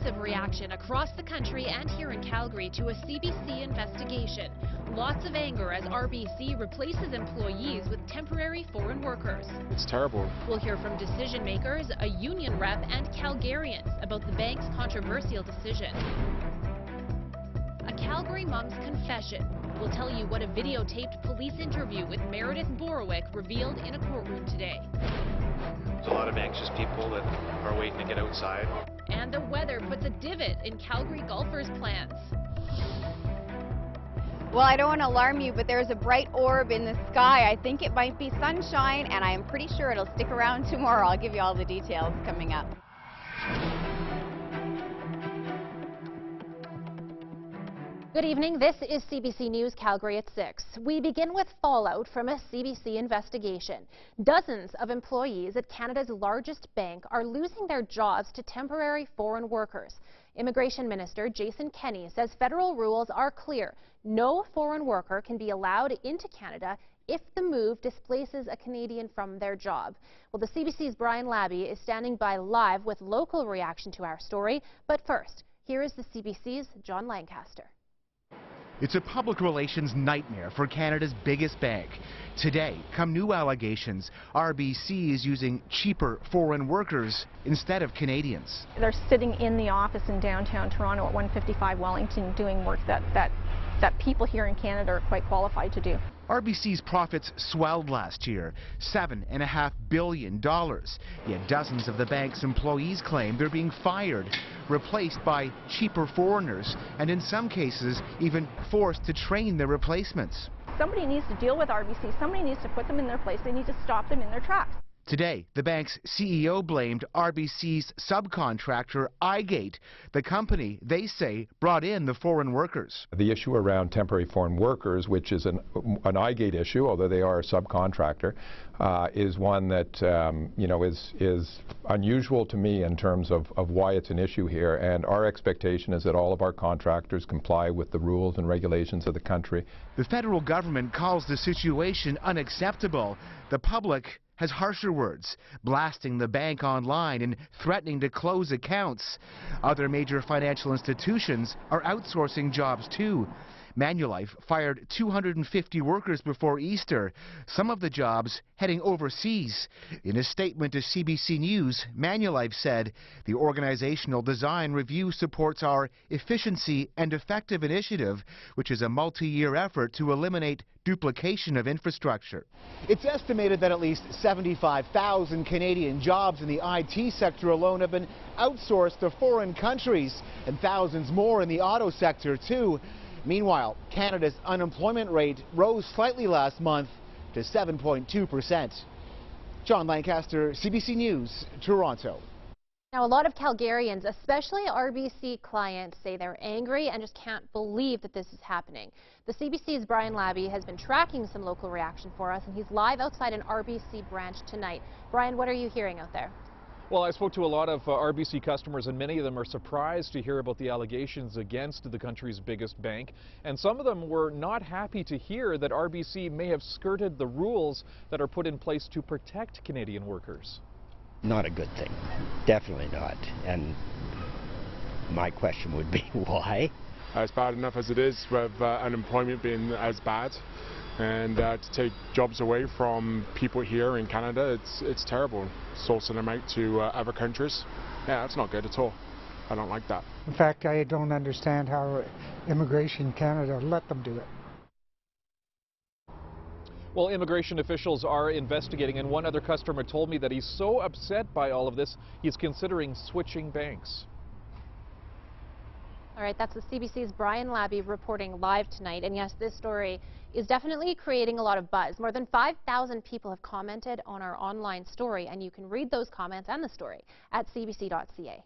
massive reaction across the country and here in Calgary to a CBC investigation. Lots of anger as RBC replaces employees with temporary foreign workers. It's terrible. We'll hear from decision makers, a union rep, and Calgarians about the bank's controversial decision. A Calgary mom's confession. We'll tell you what a videotaped police interview with Meredith Borowick revealed in a courtroom today. There's a lot of anxious people that are waiting to get outside. And the weather puts a divot in Calgary golfers' plans. Well, I don't want to alarm you, but there's a bright orb in the sky. I think it might be sunshine, and I am pretty sure it'll stick around tomorrow. I'll give you all the details coming up. Good evening. This is CBC News Calgary at 6. We begin with fallout from a CBC investigation. Dozens of employees at Canada's largest bank are losing their jobs to temporary foreign workers. Immigration Minister Jason Kenney says federal rules are clear. No foreign worker can be allowed into Canada if the move displaces a Canadian from their job. Well, the CBC's Brian Labby is standing by live with local reaction to our story. But first, here is the CBC's John Lancaster. It's a public relations nightmare for Canada's biggest bank. Today, come new allegations, RBC is using cheaper foreign workers instead of Canadians. They're sitting in the office in downtown Toronto at 155 Wellington doing work that people here in Canada are quite qualified to do. RBC's profits swelled last year, $7.5 billion. Yet dozens of the bank's employees claim they're being fired, replaced by cheaper foreigners, and in some cases even forced to train their replacements. Somebody needs to deal with RBC. Somebody needs to put them in their place. They need to stop them in their tracks. Today, the bank's CEO blamed RBC's subcontractor iGate, the company they say brought in the foreign workers. The issue around temporary foreign workers, which is an iGate issue, although they are a subcontractor, is one that is unusual to me in terms of why it's an issue here. And our expectation is that all of our contractors comply with the rules and regulations of the country. The federal government calls the situation unacceptable. The public has harsher words, blasting the bank online and threatening to close accounts. Other major financial institutions are outsourcing jobs too. Manulife fired 250 workers before Easter, some of the jobs heading overseas. In a statement to CBC News, Manulife said the organizational design review supports our Efficiency and Effective initiative, which is a multi-year effort to eliminate duplication of infrastructure. It's estimated that at least 75,000 Canadian jobs in the IT sector alone have been outsourced to foreign countries, and thousands more in the auto sector too. Meanwhile, Canada's unemployment rate rose slightly last month to 7.2%. John Lancaster, CBC News, Toronto. Now, a lot of Calgarians, especially RBC clients, say they're angry and just can't believe that this is happening. The CBC's Brian Labby has been tracking some local reaction for us, and he's live outside an RBC branch tonight. Brian, what are you hearing out there? Well, I spoke to a lot of RBC customers, and many of them are surprised to hear about the allegations against the country's biggest bank. And some of them were not happy to hear that RBC may have skirted the rules that are put in place to protect Canadian workers. Not a good thing. Definitely not. And my question would be why? It's bad enough as it is with unemployment being as bad. And to take jobs away from people here in Canada, it's terrible. Sourcing them out to other countries, yeah, that's not good at all. I don't like that. In fact, I don't understand how Immigration Canada let them do it. Well, immigration officials are investigating, and one other customer told me that he's so upset by all of this, he's considering switching banks. All right, that's the CBC's Brian Labby reporting live tonight. And yes, this story is definitely creating a lot of buzz. More than 5,000 people have commented on our online story, and you can read those comments and the story at cbc.ca.